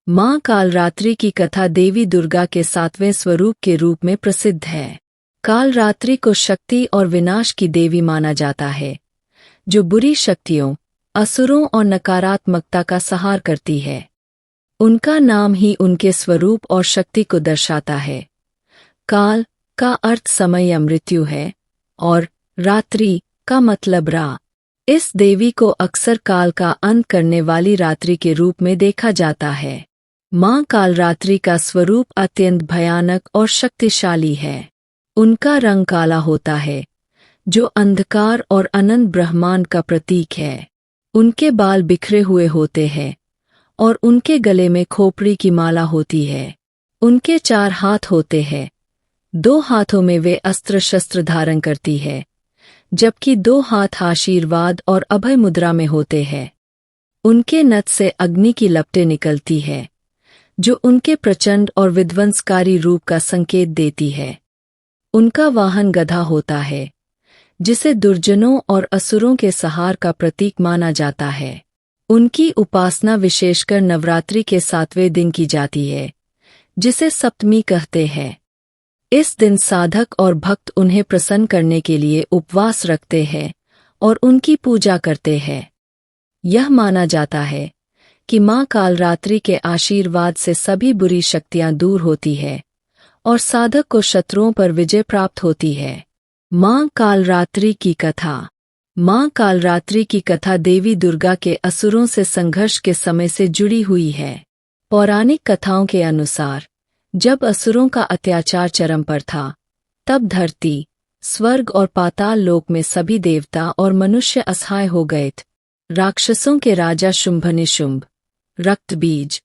माँ कालरात्रि की कथा देवी दुर्गा के 7वें स्वरूप के रूप में प्रसिद्ध है। कालरात्रि को शक्ति और विनाश की देवी माना जाता है, जो बुरी शक्तियों, असुरों और नकारात्मकता का संहार करती है। उनका नाम ही उनके स्वरूप और शक्ति को दर्शाता है। काल का अर्थ समय या मृत्यु है और रात्रि का मतलब रात। इस देवी को अक्सर काल का अंत करने वाली रात्रि के रूप में देखा जाता है। माँ कालरात्रि का स्वरूप अत्यंत भयानक और शक्तिशाली है। उनका रंग काला होता है, जो अंधकार और अनंत ब्रह्मांड का प्रतीक है। उनके बाल बिखरे हुए होते हैं और उनके गले में खोपड़ी की माला होती है। उनके 4 हाथ होते हैं। 2 हाथों में वे अस्त्र शस्त्र धारण करती है, जबकि 2 हाथ आशीर्वाद और अभय मुद्रा में होते हैं। उनके नथ से अग्नि की लपटें निकलती है, जो उनके प्रचंड और विध्वंसकारी रूप का संकेत देती है। उनका वाहन गधा होता है, जिसे दुर्जनों और असुरों के संहार का प्रतीक माना जाता है। उनकी उपासना विशेषकर नवरात्रि के 7वें दिन की जाती है, जिसे सप्तमी कहते हैं। इस दिन साधक और भक्त उन्हें प्रसन्न करने के लिए उपवास रखते हैं और उनकी पूजा करते हैं। यह माना जाता है कि माँ कालरात्रि के आशीर्वाद से सभी बुरी शक्तियाँ दूर होती है और साधक को शत्रुओं पर विजय प्राप्त होती है। माँ कालरात्रि की कथा। माँ कालरात्रि की कथा देवी दुर्गा के असुरों से संघर्ष के समय से जुड़ी हुई है। पौराणिक कथाओं के अनुसार जब असुरों का अत्याचार चरम पर था, तब धरती, स्वर्ग और पाताल लोक में सभी देवता और मनुष्य असहाय हो गए थे। राक्षसों के राजा शुंभनिशुंभ, रक्तबीज,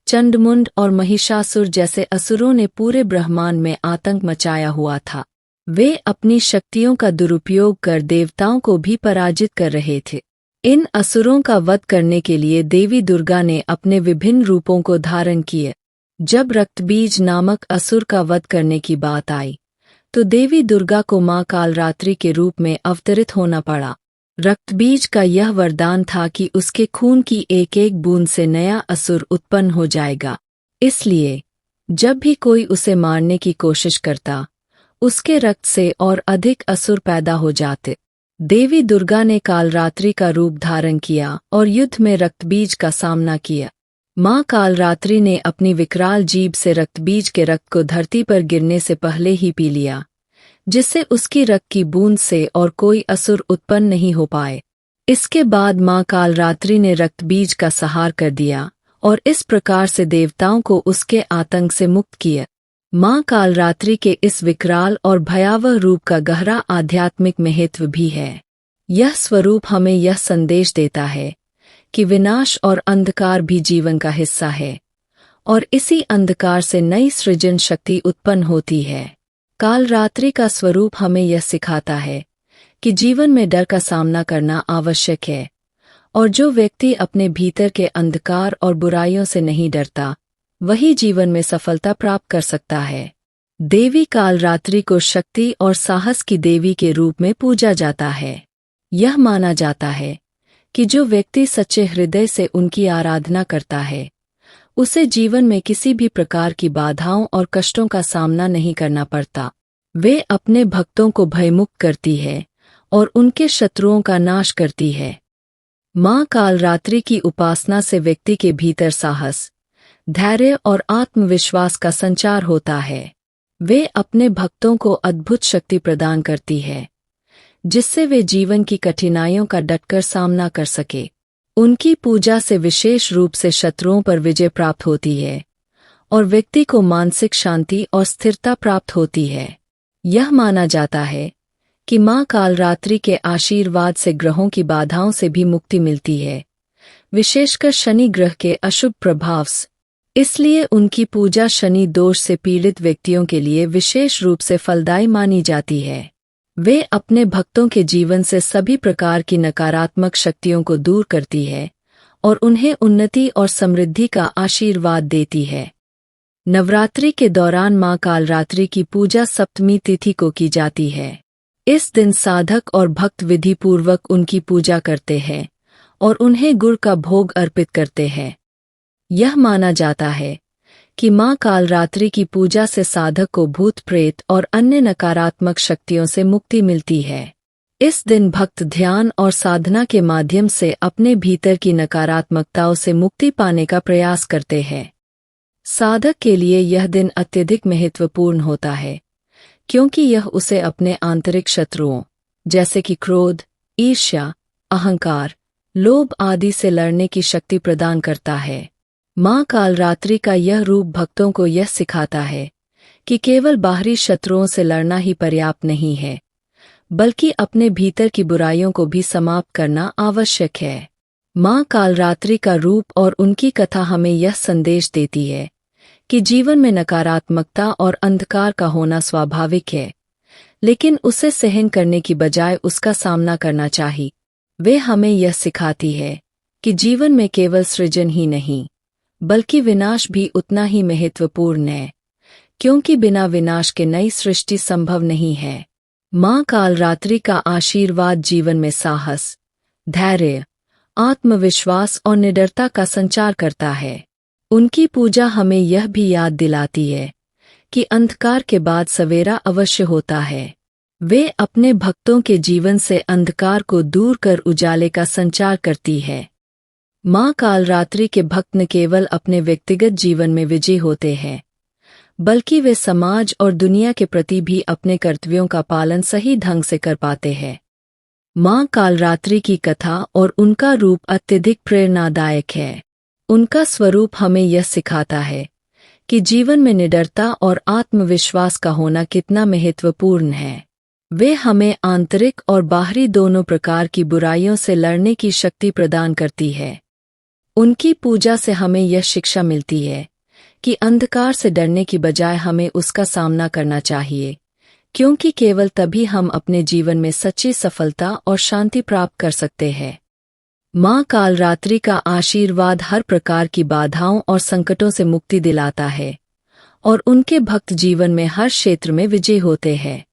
चंडमुंड और महिषासुर जैसे असुरों ने पूरे ब्रह्मांड में आतंक मचाया हुआ था। वे अपनी शक्तियों का दुरुपयोग कर देवताओं को भी पराजित कर रहे थे। इन असुरों का वध करने के लिए देवी दुर्गा ने अपने विभिन्न रूपों को धारण किए। जब रक्तबीज नामक असुर का वध करने की बात आई, तो देवी दुर्गा को माँ कालरात्रि के रूप में अवतरित होना पड़ा। रक्तबीज का यह वरदान था कि उसके खून की एक एक बूंद से नया असुर उत्पन्न हो जाएगा। इसलिए जब भी कोई उसे मारने की कोशिश करता, उसके रक्त से और अधिक असुर पैदा हो जाते। देवी दुर्गा ने कालरात्रि का रूप धारण किया और युद्ध में रक्तबीज का सामना किया। माँ कालरात्रि ने अपनी विकराल जीभ से रक्तबीज के रक्त को धरती पर गिरने से पहले ही पी लिया, जिससे उसकी रक्त की बूंद से और कोई असुर उत्पन्न नहीं हो पाए। इसके बाद माँ कालरात्रि ने रक्तबीज का संहार कर दिया और इस प्रकार से देवताओं को उसके आतंक से मुक्त किया। माँ कालरात्रि के इस विकराल और भयावह रूप का गहरा आध्यात्मिक महत्व भी है। यह स्वरूप हमें यह संदेश देता है कि विनाश और अंधकार भी जीवन का हिस्सा है और इसी अंधकार से नई सृजन शक्ति उत्पन्न होती है। कालरात्रि का स्वरूप हमें यह सिखाता है कि जीवन में डर का सामना करना आवश्यक है, और जो व्यक्ति अपने भीतर के अंधकार और बुराइयों से नहीं डरता, वही जीवन में सफलता प्राप्त कर सकता है। देवी कालरात्रि को शक्ति और साहस की देवी के रूप में पूजा जाता है। यह माना जाता है कि जो व्यक्ति सच्चे हृदय से उनकी आराधना करता है, उसे जीवन में किसी भी प्रकार की बाधाओं और कष्टों का सामना नहीं करना पड़ता। वे अपने भक्तों को भयमुक्त करती है और उनके शत्रुओं का नाश करती है। माँ कालरात्रि की उपासना से व्यक्ति के भीतर साहस, धैर्य और आत्मविश्वास का संचार होता है। वे अपने भक्तों को अद्भुत शक्ति प्रदान करती है, जिससे वे जीवन की कठिनाइयों का डटकर सामना कर सके। उनकी पूजा से विशेष रूप से शत्रुओं पर विजय प्राप्त होती है और व्यक्ति को मानसिक शांति और स्थिरता प्राप्त होती है। यह माना जाता है कि माँ कालरात्रि के आशीर्वाद से ग्रहों की बाधाओं से भी मुक्ति मिलती है, विशेषकर शनि ग्रह के अशुभ प्रभाव से। इसलिए उनकी पूजा शनि दोष से पीड़ित व्यक्तियों के लिए विशेष रूप से फलदायी मानी जाती है। वे अपने भक्तों के जीवन से सभी प्रकार की नकारात्मक शक्तियों को दूर करती है और उन्हें उन्नति और समृद्धि का आशीर्वाद देती है। नवरात्रि के दौरान माँ कालरात्रि की पूजा सप्तमी तिथि को की जाती है। इस दिन साधक और भक्त विधि पूर्वक उनकी पूजा करते हैं और उन्हें गुड़ का भोग अर्पित करते हैं। यह माना जाता है कि माँ कालरात्रि की पूजा से साधक को भूत प्रेत और अन्य नकारात्मक शक्तियों से मुक्ति मिलती है। इस दिन भक्त ध्यान और साधना के माध्यम से अपने भीतर की नकारात्मकताओं से मुक्ति पाने का प्रयास करते हैं। साधक के लिए यह दिन अत्यधिक महत्वपूर्ण होता है, क्योंकि यह उसे अपने आंतरिक शत्रुओं जैसे कि क्रोध, ईर्ष्या, अहंकार, लोभ आदि से लड़ने की शक्ति प्रदान करता है। माँ कालरात्रि का यह रूप भक्तों को यह सिखाता है कि केवल बाहरी शत्रुओं से लड़ना ही पर्याप्त नहीं है, बल्कि अपने भीतर की बुराइयों को भी समाप्त करना आवश्यक है। माँ कालरात्रि का रूप और उनकी कथा हमें यह संदेश देती है कि जीवन में नकारात्मकता और अंधकार का होना स्वाभाविक है, लेकिन उसे सहन करने की बजाय उसका सामना करना चाहिए। वे हमें यह सिखाती है कि जीवन में केवल सृजन ही नहीं, बल्कि विनाश भी उतना ही महत्वपूर्ण है, क्योंकि बिना विनाश के नई सृष्टि संभव नहीं है। माँ कालरात्रि का आशीर्वाद जीवन में साहस, धैर्य, आत्मविश्वास और निडरता का संचार करता है। उनकी पूजा हमें यह भी याद दिलाती है कि अंधकार के बाद सवेरा अवश्य होता है। वे अपने भक्तों के जीवन से अंधकार को दूर कर उजाले का संचार करती है। माँ कालरात्रि के भक्त न केवल अपने व्यक्तिगत जीवन में विजयी होते हैं, बल्कि वे समाज और दुनिया के प्रति भी अपने कर्तव्यों का पालन सही ढंग से कर पाते हैं। माँ कालरात्रि की कथा और उनका रूप अत्यधिक प्रेरणादायक है। उनका स्वरूप हमें यह सिखाता है कि जीवन में निडरता और आत्मविश्वास का होना कितना महत्वपूर्ण है। वे हमें आंतरिक और बाहरी दोनों प्रकार की बुराइयों से लड़ने की शक्ति प्रदान करती है। उनकी पूजा से हमें यह शिक्षा मिलती है कि अंधकार से डरने की बजाय हमें उसका सामना करना चाहिए, क्योंकि केवल तभी हम अपने जीवन में सच्ची सफलता और शांति प्राप्त कर सकते हैं। माँ कालरात्रि का आशीर्वाद हर प्रकार की बाधाओं और संकटों से मुक्ति दिलाता है और उनके भक्त जीवन में हर क्षेत्र में विजयी होते हैं।